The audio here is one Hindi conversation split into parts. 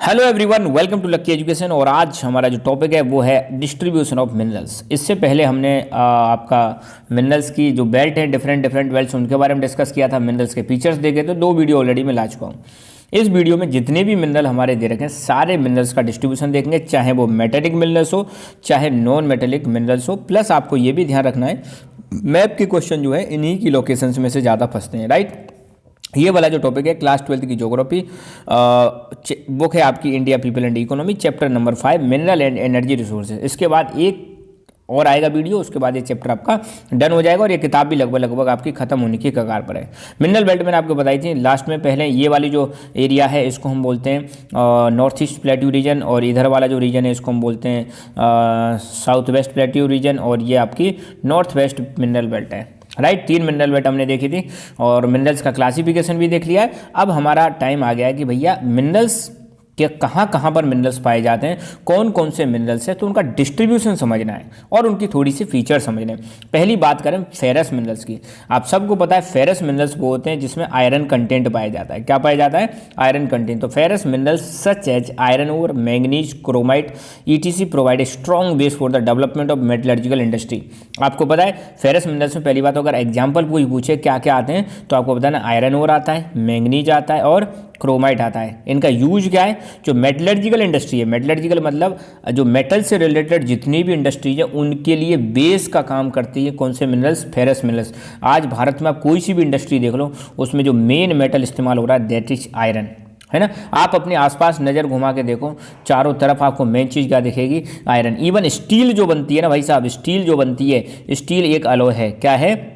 Hello everyone, welcome to Lucky Education. और आज हमारा जो टॉपिक है वो है डिस्ट्रीब्यूशन ऑफ मिनरल्स। इससे पहले हमने आपका मिनरल्स की जो बेल्ट है, डिफरेंट डिफरेंट बेल्ट्स, उनके बारे में डिस्कस किया था। मिनरल्स के फीचर्स देखे तो 2 वीडियो ऑलरेडी मैं ला चुका हूँ। इस वीडियो में जितने भी मिनरल हमारे दे रखे हैं सारे मिनरल्स का डिस्ट्रीब्यूशन देखेंगे, चाहे वो मेटेलिक मिनरल्स हो चाहे नॉन मेटेलिक मिनरल्स हो। प्लस आपको ये भी ध्यान रखना है, मैप के क्वेश्चन जो है इन्हीं की लोकेशंस में से ज़्यादा फंसते हैं, राइट। ये वाला जो टॉपिक है क्लास 12th की ज्योग्राफी बुक है आपकी, India people and economy, chapter number 5 mineral and energy resources. इसके बाद एक और आएगा वीडियो, उसके बाद ये चैप्टर आपका डन हो जाएगा और ये किताब भी लगभग लगभग आपकी खत्म होने की कगार पर है। मिनरल बेल्ट मैंने आपको बताई थी लास्ट में। पहले ये वाली जो एरिया है इसको हम बोलते हैं नॉर्थ ईस्ट प्लेट्यू रीजन, और इधर वाला जो रीजन है इसको हम बोलते हैं साउथ वेस्ट प्लेट्यू रीजन, और ये आपकी नॉर्थ वेस्ट मिनरल बेल्ट है, राइट। 3 मिनरल बेल्ट हमने देखी थी और मिनरल्स का क्लासिफिकेशन भी देख लिया है। अब हमारा टाइम आ गया है कि भैया मिनरल्स कि कहाँ कहाँ पर मिनरल्स पाए जाते हैं, कौन कौन से मिनरल्स हैं, तो उनका डिस्ट्रीब्यूशन समझना है और उनकी थोड़ी सी फीचर समझने हैं। पहली बात करें फेरस मिनरल्स की। आप सबको पता है फेरस मिनरल्स वो होते हैं जिसमें आयरन कंटेंट पाया जाता है। क्या पाया जाता है? Iron content. तो ferrous minerals such as iron ore, manganese, chromite ETC provide a strong base for the development of metallurgical industry. आपको पता है फेरस मिनरल्स में पहली बात अगर एग्जाम्पल कोई पूछे क्या क्या आते हैं तो आपको बताना आयरन ओर आता है, मैंगनीज आता है और क्रोमाइट आता है। इनका यूज क्या है? जो मेटलर्जिकल इंडस्ट्री है, मेटलर्जिकल मतलब जो मेटल से रिलेटेड जितनी भी इंडस्ट्रीज है उनके लिए बेस का काम करती है कौन से मिनरल्स? Ferrous minerals. आज भारत में आप कोई सी भी इंडस्ट्री देख लो उसमें जो मेन मेटल इस्तेमाल हो रहा है दैट इज आयरन, है ना। आप अपने आसपास नज़र घुमा के देखो, चारों तरफ आपको मेन चीज़ क्या दिखेगी? आयरन। इवन स्टील जो बनती है ना भाई साहब, स्टील जो बनती है, स्टील एक अलॉय है। क्या है?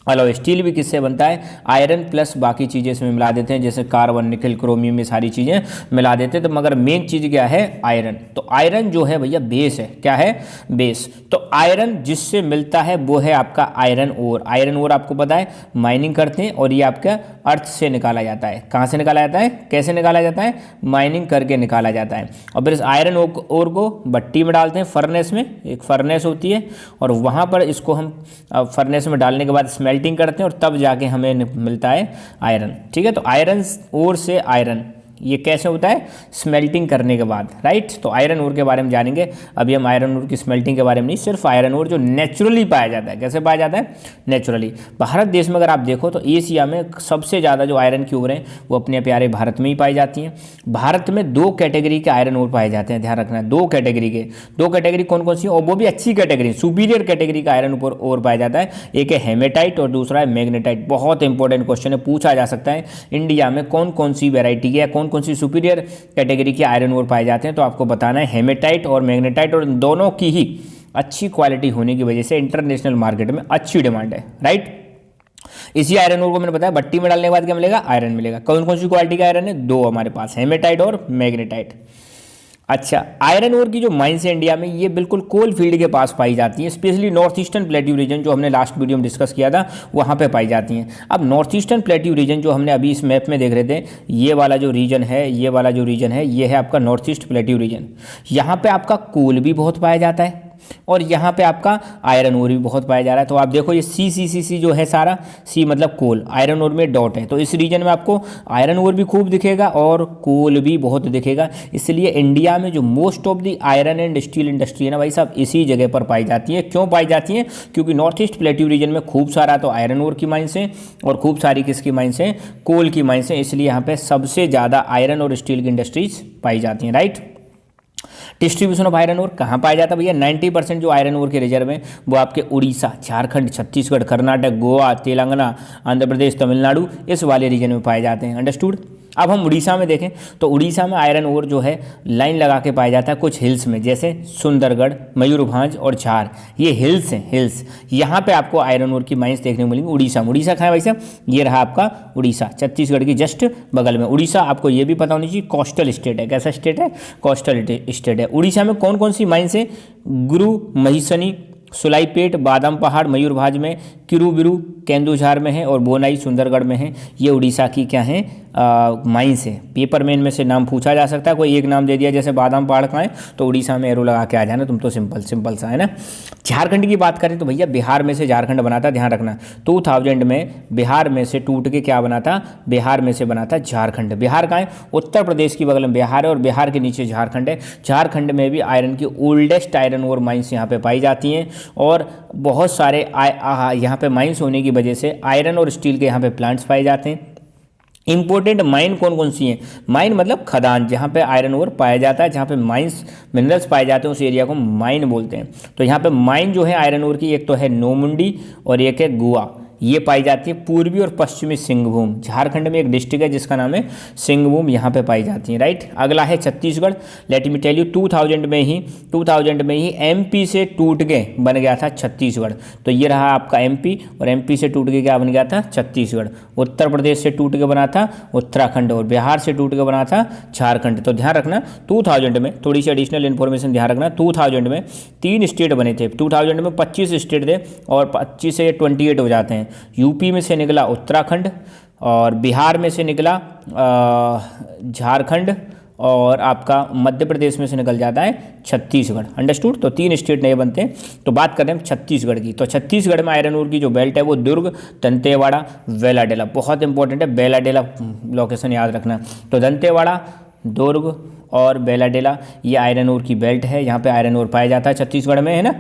अलॉय। स्टील भी किससे बनता है? आयरन प्लस बाकी चीज़ें इसमें मिला देते हैं, जैसे कार्बन, निकल, क्रोमियम, ये सारी चीज़ें मिला देते हैं। तो मगर मेन चीज़ क्या है? आयरन। तो आयरन जो है भैया बेस है। क्या है? बेस। तो आयरन जिससे मिलता है वो है आपका आयरन ओर। आयरन ओर आपको पता है माइनिंग करते हैं और ये आपका अर्थ से निकाला जाता है। कहाँ से निकाला जाता है? कैसे निकाला जाता है? माइनिंग करके निकाला जाता है। और फिर इस आयरन ओर को भट्टी में डालते हैं, फर्नेस में, एक फर्नेस होती है, और वहाँ पर इसको हम फर्नेस में डालने के बाद स्मेल्टिंग करते हैं और तब जाके हमें मिलता है आयरन। ठीक है, तो आयरन ओर से आयरन ये कैसे होता है? स्मेल्टिंग करने के बाद, राइट। तो आयरन ओर के बारे में जानेंगे। अभी हम आयरन ओर की स्मेल्टिंग के बारे में नहीं, सिर्फ आयरन ओर जो नेचुरली पाया जाता है। कैसे पाया जाता है? नेचुरली। भारत देश में अगर आप देखो तो एशिया में सबसे ज़्यादा जो आयरन की ओर हैं वो अपने प्यारे भारत में ही पाई जाती हैं। भारत में 2 कैटेगरी के आयरन ओर पाए जाते हैं, ध्यान रखना है। 2 कैटेगरी के। 2 कैटेगरी कौन कौन सी? और वो भी अच्छी कैटेगरी, सुपीरियर कैटेगरी का आयरन ओर पाया जाता है। एक है हेमेटाइट और दूसरा है मैग्नेटाइट। बहुत इंपॉर्टेंट क्वेश्चन है, पूछा जा सकता है इंडिया में कौन कौन सी वेराइटी है, कौन कौन सी सुपीरियर कैटेगरी के आयरन ओर पाए जाते हैं। तो आपको बताना है हेमेटाइट और मैग्नेटाइट, और दोनों की ही अच्छी क्वालिटी होने की वजह से इंटरनेशनल मार्केट में अच्छी डिमांड है, राइट। इसी आयरन ओर को मैंने बताया भट्टी में डालने के बाद क्या मिलेगा? आयरन मिलेगा। कौन कौन सी क्वालिटी का आयरन है? 2 हमारे पास, हेमेटाइट और मैग्नेटाइट। अच्छा, आयरन ओर की जो माइंस है इंडिया में ये बिल्कुल कोल फील्ड के पास पाई जाती हैं, specially north eastern plateau region जो हमने लास्ट वीडियो में डिस्कस किया था वहाँ पे पाई जाती हैं। अब नॉर्थ ईस्टर्न प्लेट्यू रीजन जो हमने अभी इस मैप में देख रहे थे, ये वाला जो रीजन है, ये वाला जो रीजन है, ये है आपका नॉर्थ ईस्ट प्लेट्यू रीजन। यहाँ पे आपका कोल भी बहुत पाया जाता है और यहाँ पे आपका आयरन ओर भी बहुत पाया जा रहा है। तो आप देखो ये सी जो है सारा, सी मतलब कोल, आयरन ओर में डॉट है। तो इस रीजन में आपको आयरन ओर भी खूब दिखेगा और कोल भी बहुत दिखेगा। इसलिए इंडिया में जो most of the iron and steel industry है ना भाई साहब, इसी जगह पर पाई जाती है। क्यों पाई जाती है? क्योंकि नॉर्थ ईस्ट प्लेट्यू रीजन में खूब सारा तो आयरन ओर की माइंस हैं और खूब सारी किसकी माइंस हैं? कोल की माइंस हैं। इसलिए यहाँ पर सबसे ज़्यादा आयरन और स्टील की इंडस्ट्रीज पाई जाती हैं, right. Distribution of iron ore कहाँ पाया जाता है भैया? 90% जो आयरन ओर के रिजर्व हैं वो आपके उड़ीसा, झारखंड, छत्तीसगढ़, कर्नाटक, गोवा, तेलंगाना, आंध्र प्रदेश, तमिलनाडु, इस वाले रीजन में पाए जाते हैं। अंडरस्टूड। अब हम उड़ीसा में देखें तो उड़ीसा में आयरन ओर जो है लाइन लगा के पाया जाता है कुछ हिल्स में, जैसे सुंदरगढ़, मयूरभंज और झार। ये हिल्स हैं, हिल्स। यहाँ पे आपको आयरन ओर की माइंस देखने को मिलेंगी। उड़ीसा में, उड़ीसा कहाँ है भाई साहब? ये रहा आपका उड़ीसा, छत्तीसगढ़ की जस्ट बगल में। उड़ीसा आपको ये भी पता होनी चाहिए कोस्टल स्टेट है। कैसा स्टेट है? कोस्टल स्टेट है। उड़ीसा में कौन कौन सी माइंस है? गुरु महिसनी, सुलाईपेट, बादाम पहाड़ मयूरभंज में, किरूबिरू केंदुझार में है और बोनाई सुंदरगढ़ में है। ये उड़ीसा की क्या है? माइंस है। पेपर में इनमें से नाम पूछा जा सकता है, कोई एक नाम दे दिया जैसे बादाम पहाड़ कहाँ है तो उड़ीसा में एरो लगा के आ जाना, तुम तो सिंपल सिंपल सा है ना। झारखंड की बात करें तो भैया बिहार में से झारखंड बना था, ध्यान रखना 2000 में बिहार में से टूट के क्या बना था, बिहार में से बना था झारखंड। बिहार कहाँ है, उत्तर प्रदेश की बगल में बिहार है और बिहार के नीचे झारखंड है। झारखंड में भी आयरन की ओल्डेस्ट आयरन और माइंस यहाँ पे पाई जाती हैं और बहुत सारे यहाँ पे माइंस होने की वजह से आयरन और स्टील के यहाँ पे प्लांट्स पाए जाते हैं। इंपॉर्टेंट माइन कौन कौन सी हैं, माइन मतलब खदान, जहाँ पे आयरन ओर पाया जाता है, जहाँ पे माइंस मिनरल्स पाए जाते हैं उस एरिया को माइन बोलते हैं। तो यहाँ पे माइन जो है आयरन ओर की, एक तो है नोमुंडी और एक है गुआ, ये पाई जाती है पूर्वी और पश्चिमी सिंहभूम। झारखंड में एक डिस्ट्रिक्ट है जिसका नाम है सिंहभूम, यहाँ पे पाई जाती है, राइट। अगला है Chhattisgarh. Let me tell you 2000 में ही एमपी से टूट के बन गया था छत्तीसगढ़। तो ये रहा आपका एमपी और एमपी से टूट के क्या बन गया था, छत्तीसगढ़। उत्तर प्रदेश से टूट के बना था उत्तराखंड और बिहार से टूट के बना था झारखंड। तो ध्यान रखना 2000 में थोड़ी सी एडिशनल इन्फॉर्मेशन ध्यान रखना, 2000 में 3 स्टेट बने थे। 2000 में 25 स्टेट थे और 25 से 28 हो जाते हैं। यूपी में से निकला उत्तराखंड और बिहार में से निकला झारखंड और आपका मध्य प्रदेश में से निकल जाता है छत्तीसगढ़। अंडरस्टूड। तो 3 स्टेट नए बनते हैं। तो बात करें हम छत्तीसगढ़ की, तो छत्तीसगढ़ में आयरन ओर की जो बेल्ट है वो दुर्ग, दंतेवाड़ा, वेलाडेला, बहुत इंपॉर्टेंट है बेलाडेला लोकेशन याद रखना। तो दंतेवाड़ा, दुर्ग और बेलाडेला ये आयरन ओर की बेल्ट है, यहाँ पे आयरन ओर पाया जाता है छत्तीसगढ़ में, है ना।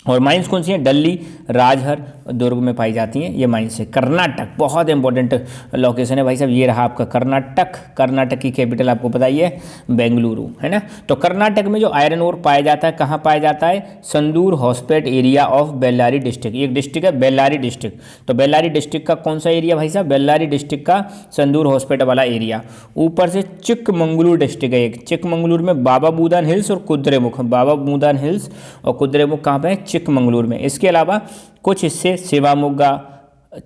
और माइंस कौन सी हैं, डल्ली, राजहर, दुर्ग में पाई जाती हैं ये माइंस है। कर्नाटक बहुत इंपॉर्टेंट लोकेशन है भाई साहब, ये रहा आपका कर्नाटक। कर्नाटक की कैपिटल आपको पता ही है बेंगलुरु, है ना। तो कर्नाटक में जो आयरन ओर पाया जाता है कहाँ पाया जाता है, Sandur Hospet area of Bellary district. एक डिस्ट्रिक्ट है बेल्लारी डिस्ट्रिक्ट, तो बेल्लारी डिस्ट्रिक्ट का कौन सा एरिया भाई साहब, बेल्लारी डिस्ट्रिक्ट का संदूर हॉस्पिटल वाला एरिया। ऊपर से चिकमंगलूर डिस्ट्रिक्ट है एक, चिकमंगलूर में बाबा बूदान हिल्स और कुद्रेमुख, बाबा बूदान हिल्स और कुद्रेमुख कहाँ पे है, चिकमंगलूर में। इसके अलावा कुछ हिस्से सेवामोग्गा,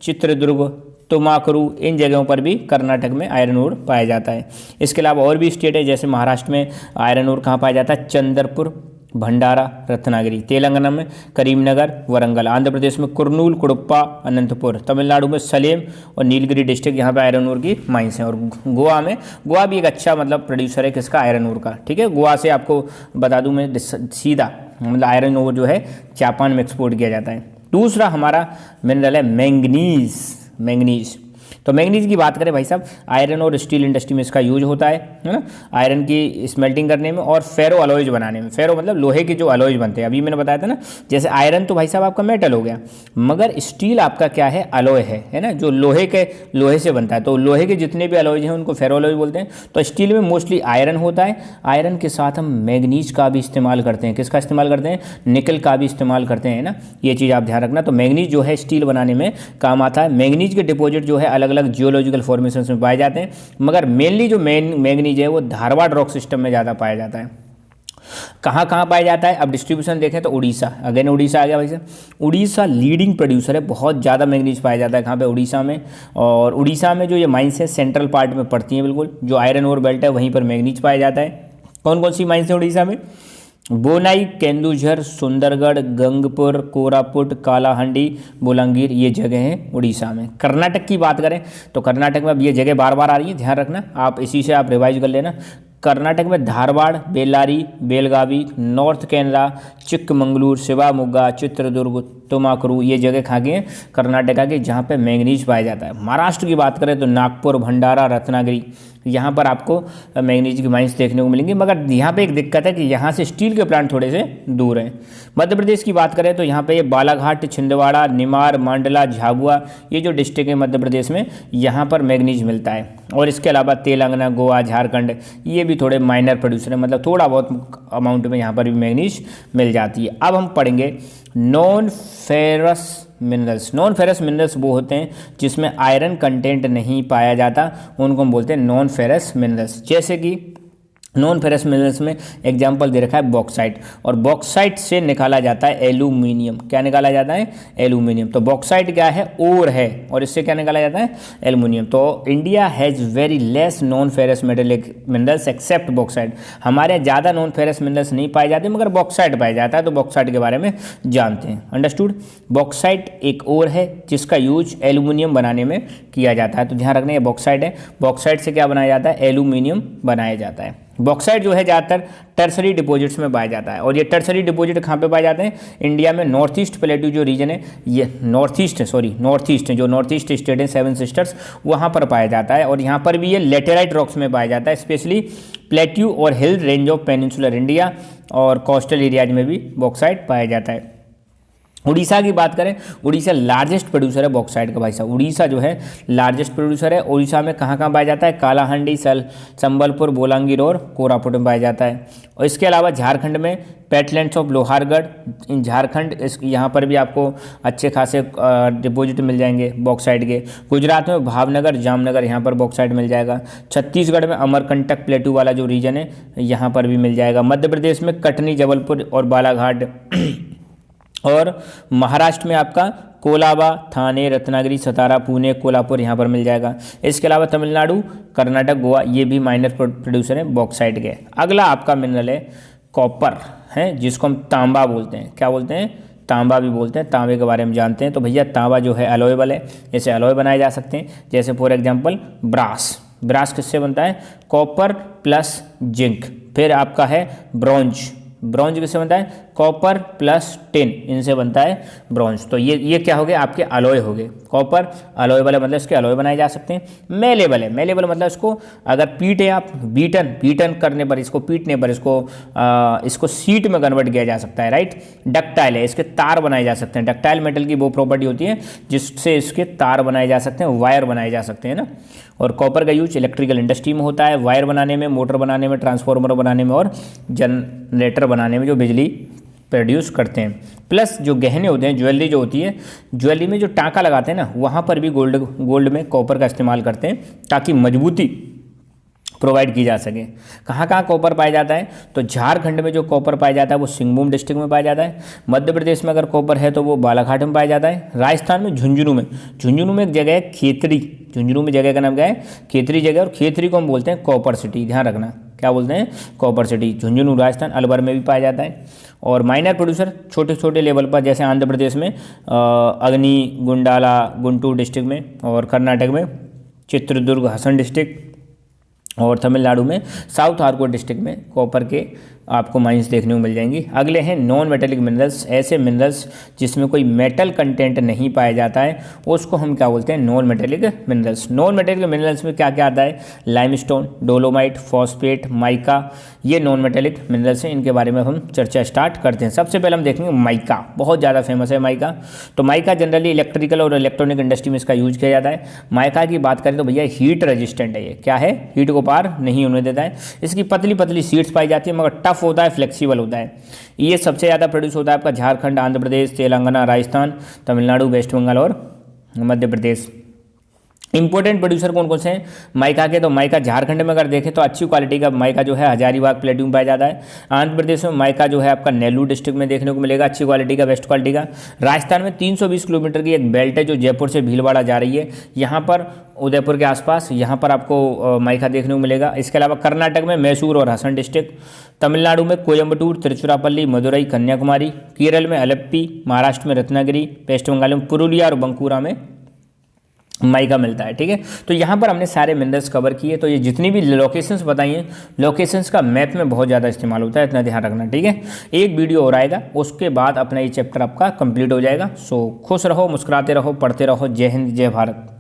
चित्रदुर्ग, तुमाकुरु, इन जगहों पर भी कर्नाटक में आयरन ओर पाया जाता है। इसके अलावा और भी स्टेट है, जैसे महाराष्ट्र में आयरन ओर कहाँ पाया जाता है, चंद्रपुर, भंडारा, रत्नागिरी। तेलंगाना में करीमनगर, वरंगल। आंध्र प्रदेश में कुर्नूल, कुडुप्पा, अनंतपुर। तमिलनाडु में सलेम और नीलगिरी डिस्ट्रिक्ट, यहाँ पे आयरन ओर की माइंस हैं। और गोवा में, गोवा भी एक अच्छा मतलब प्रोड्यूसर है किसका, आयरन ओर का, ठीक है। गोवा से आपको बता दूं मैं सीधा, मतलब आयरन ओर जो है जापान में एक्सपोर्ट किया जाता है। दूसरा हमारा मिनरल है मैंगनीज। मैंगनीज, तो मैंगनीज की बात करें भाई साहब, आयरन और स्टील इंडस्ट्री में इसका यूज होता है ना, आयरन की स्मेल्टिंग करने में और फेरो अलॉयज बनाने में। फेरो मतलब लोहे के जो अलॉयज बनते हैं, अभी मैंने बताया था ना, जैसे आयरन तो भाई साहब आपका मेटल हो गया, मगर स्टील आपका क्या है, अलॉय है ना, जो लोहे से बनता है। तो लोहे के जितने भी अलॉयज हैं उनको फेरो अलॉय बोलते हैं। तो स्टील में मोस्टली आयरन होता है, आयरन के साथ हम मैंगनीज का भी इस्तेमाल करते हैं। किसका इस्तेमाल करते हैं, निकल का भी इस्तेमाल करते हैं ना, ये चीज़ आप ध्यान रखना। तो मैंगनीज जो है स्टील बनाने में काम आता है। मैंगनीज के डिपॉजिट जो है अलग अलग जियोलॉजिकल फॉर्मेशंस में पाए जाते हैं, मगर मेनली जो मैंगनीज है वो धारवाड़ रॉक सिस्टम में ज़्यादा पाया जाता है। कहाँ कहाँ पाया जाता है, अब डिस्ट्रीब्यूशन देखें तो उड़ीसा, अगेन उड़ीसा आ गया भाई साहब। उड़ीसा लीडिंग प्रोड्यूसर है, बहुत ज़्यादा मैंगनीज पाया जाता है कहाँ पे, उड़ीसा में। और उड़ीसा में जो ये माइंस है सेंट्रल पार्ट में पड़ती हैं बिल्कुल, जो आयरन ओर बेल्ट है वहीं पर मैंगनीज पाया जाता है। कौन कौन सी माइंस है उड़ीसा में, बोनाई, केंदुझर, सुंदरगढ़, गंगपुर, कोरापुट, कालाहांडी, बोलांगीर, ये जगह हैं उड़ीसा में। कर्नाटक की बात करें तो कर्नाटक में अब ये जगह बार बार आ रही है, ध्यान रखना आप, इसी से आप रिवाइज कर लेना। कर्नाटक में धारवाड़, बेल्लारी, बेलगावी, नॉर्थ कैनरा, चिक्कमंगलूर, शिवामोग्गा, चित्रदुर्ग, तुमाकुरु, ये जगह खा गए हैं कर्नाटका के जहाँ पे मैंगनीज पाया जाता है। महाराष्ट्र की बात करें तो नागपुर, भंडारा, रत्नागिरी, यहाँ पर आपको मैंगनीज की माइंस देखने को मिलेंगी, मगर यहाँ पे एक दिक्कत है कि यहाँ से स्टील के प्लांट थोड़े से दूर हैं। मध्य प्रदेश की बात करें तो यहाँ पे ये बालाघाट, छिंदवाड़ा, निमार, मांडला, झाबुआ, ये जो डिस्ट्रिक्ट है मध्य प्रदेश में, यहाँ पर मैंगनीज मिलता है। और इसके अलावा तेलंगाना, गोवा, झारखंड, ये भी थोड़े माइनर प्रोड्यूसर है, मतलब थोड़ा बहुत अमाउंट में यहाँ पर भी मैंगनीज मिल जाती है। अब हम पढ़ेंगे non ferrous minerals. Non ferrous minerals वो होते हैं जिसमें आयरन कंटेंट नहीं पाया जाता, उनको हम बोलते हैं नॉन फेरस मिनरल्स। जैसे कि नॉन फेरस मिनरल्स में एग्जाम्पल दे रखा है बॉक्साइट, और बॉक्साइट से निकाला जाता है एल्यूमिनियम। क्या निकाला जाता है? एल्यूमिनियम। तो बॉक्साइट क्या है? ओर है, और इससे क्या निकाला जाता है? एल्यूमिनियम। तो India has very less non ferrous metallic minerals except bauxite. हमारे यहाँ ज़्यादा नॉन फेरस मिनरल्स नहीं पाए जाते, मगर बॉक्साइट पाया जाता है, तो बॉक्साइट के बारे में जानते हैं। अंडरस्टूड? बॉक्साइट एक ओर है जिसका यूज एल्यूमिनियम बनाने में किया जाता है, तो ध्यान रखना ये बॉक्साइट है। बॉक्साइट से क्या बनाया जाता है? एल्यूमिनियम बनाया जाता है। बॉक्साइट जो है ज़्यादातर टर्सरी डिपॉजिट्स में पाया जाता है, और ये टर्सरी डिपॉजिट कहाँ पे पाए जाते हैं? इंडिया में नॉर्थ ईस्ट प्लेट्यू जो रीजन है, ये नॉर्थ ईस्ट है, जो नॉर्थ ईस्ट स्टेट है, 7 सिस्टर्स, वहाँ पर पाया जाता है। और यहाँ पर भी ये लेटेराइट रॉक्स में पाया जाता है, स्पेशली प्लेट्यू और hill range of peninsular India और कोस्टल एरियाज में भी बॉक्साइट पाया जाता है। उड़ीसा की बात करें, उड़ीसा लार्जेस्ट प्रोड्यूसर है बॉक्साइट का भाई साहब। उड़ीसा जो है लार्जेस्ट प्रोड्यूसर है। उड़ीसा में कहाँ कहाँ पाया जाता है? कालाहांडी, संबलपुर, बोलांगीर और कोरापुट में पाया जाता है। और इसके अलावा झारखंड में पेटलैंड्स ऑफ लोहारगढ़, इन झारखंड, यहाँ पर भी आपको अच्छे खासे डिपॉजिट मिल जाएंगे बॉक्साइट के। गुजरात में भावनगर, जामनगर, यहाँ पर बॉक्साइट मिल जाएगा। छत्तीसगढ़ में अमरकंटक प्लेटू वाला जो रीजन है, यहाँ पर भी मिल जाएगा। मध्य प्रदेश में कटनी, जबलपुर और बालाघाट, और महाराष्ट्र में आपका कोलाबा, थाने, रत्नागिरी, सतारा, पुणे, कोल्हापुर, यहाँ पर मिल जाएगा। इसके अलावा तमिलनाडु, कर्नाटक, गोवा, ये भी माइनर प्रोड्यूसर हैं बॉक्साइट के। अगला आपका मिनरल है कॉपर, है जिसको हम तांबा बोलते हैं। क्या बोलते हैं? तांबा भी बोलते हैं। तांबे के बारे में जानते हैं। तो भैया तांबा जो है अलॉयबल है, इसे अलॉय बनाए जा सकते हैं। जैसे फॉर एग्जाम्पल ब्रास किससे बनता है? Copper plus zinc. फिर आपका है ब्रॉन्ज किससे बनता है? कॉपर प्लस टिन, इनसे बनता है ब्रॉन्ज। तो ये क्या हो गए? आपके अलॉय हो गए। कॉपर अलॉयबल है, मतलब इसके अलॉय बनाए जा सकते हैं। मेलेबल है, मेलेबल मतलब इसको अगर पीटे आप, बीटन करने पर, इसको पीटने पर इसको सीट में कन्वर्ट किया जा सकता है, राइट। डक्टाइल है, इसके तार बनाए जा सकते हैं। डक्टाइल मेटल की वो प्रॉपर्टी होती है जिससे इसके तार बनाए जा सकते हैं, वायर बनाए जा सकते हैं ना। और कॉपर का यूज इलेक्ट्रिकल इंडस्ट्री में होता है, वायर बनाने में, मोटर बनाने में, ट्रांसफार्मर बनाने में और जनरेटर बनाने में, जो बिजली प्रोड्यूस करते हैं। प्लस जो गहने होते हैं, ज्वेलरी जो होती है, ज्वेलरी में जो टाँका लगाते हैं ना, वहाँ पर भी गोल्ड में कॉपर का इस्तेमाल करते हैं ताकि मजबूती प्रोवाइड की जा सके। कहाँ कहाँ कॉपर पाया जाता है? तो झारखंड में जो कॉपर पाया जाता है वो सिंहभूम डिस्ट्रिक्ट में पाया जाता है। मध्य प्रदेश में अगर कॉपर है तो वो बालाघाट में पाया जाता है। राजस्थान में झुंझुनू में एक जगह है खेतरी। झुंझुनू में जगह का नाम क्या है? खेतरी जगह, और खेतरी को हम बोलते हैं कॉपर सिटी। ध्यान रखना, क्या बोलते हैं? Copper city. झुंझुनू राजस्थान, अलवर में भी पाया जाता है। और माइनर प्रोड्यूसर छोटे छोटे लेवल पर, जैसे आंध्र प्रदेश में अग्नि, गुंडाला, गुंटूर डिस्ट्रिक्ट में, और कर्नाटक में चित्रदुर्ग, हसन डिस्ट्रिक्ट, और तमिलनाडु में साउथ आर्कोट डिस्ट्रिक्ट में कॉपर के आपको माइंस देखने को मिल जाएंगी। अगले हैं नॉन मेटेलिक मिनरल्स। ऐसे मिनरल्स जिसमें कोई मेटल कंटेंट नहीं पाया जाता है, उसको हम क्या बोलते हैं? Non metallic minerals. Non metallic minerals में क्या क्या आता है? लाइमस्टोन, डोलोमाइट, फॉस्फेट, माइका, ये नॉन मेटेलिक मिनरल्स हैं। इनके बारे में हम चर्चा स्टार्ट करते हैं। सबसे पहले हम देखेंगे माइका, बहुत ज़्यादा फेमस है माइका। तो माइका जनरली इलेक्ट्रिकल और इलेक्ट्रॉनिक इंडस्ट्री में इसका यूज किया जाता है। माइका की बात करें तो भैया हीट रेजिस्टेंट है। ये क्या है? हीट को पार नहीं होने देता है। इसकी पतली पतली शीट्स पाई जाती है, मगर टफ होता है, फ्लेक्सिबल होता है। ये सबसे ज़्यादा प्रोड्यूस होता है आपका झारखंड, आंध्र प्रदेश, तेलंगाना, राजस्थान, तमिलनाडु, वेस्ट बंगाल और मध्य प्रदेश। इंपॉर्टेंट प्रोड्यूसर कौन कौन से हैं माइका के? तो माइका झारखंड में अगर देखें तो अच्छी क्वालिटी का माइका जो है हजारीबाग प्लेट्यू में पाया जाता है। आंध्र प्रदेश में माइका जो है आपका नेल्लूर डिस्ट्रिक्ट में देखने को मिलेगा, अच्छी क्वालिटी का, बेस्ट क्वालिटी का। राजस्थान में 320 किलोमीटर की एक बेल्ट है जो जयपुर से भीलवाड़ा जा रही है, यहाँ पर उदयपुर के आसपास, यहाँ पर आपको माइका देखने को मिलेगा। इसके अलावा कर्नाटक में मैसूर और हसन डिस्ट्रिक्ट, तमिलनाडु में कोयम्बटूर, तिरुचिरापल्ली, मदुरई, कन्याकुमारी, केरल में अलेप्पी, महाराष्ट्र में रत्नागिरी, वेस्ट बंगाल में पुरुलिया और बंकुरा में माइका मिलता है। ठीक है, तो यहाँ पर हमने सारे मिनरल्स कवर किए। तो ये जितनी भी लोकेशंस बताई हैं, लोकेशंस का मैप में बहुत ज़्यादा इस्तेमाल होता है, इतना ध्यान रखना। ठीक है, एक वीडियो और आएगा, उसके बाद अपना ये चैप्टर आपका कंप्लीट हो जाएगा। सो खुश रहो, मुस्कुराते रहो, पढ़ते रहो। जय हिंद, जय भारत।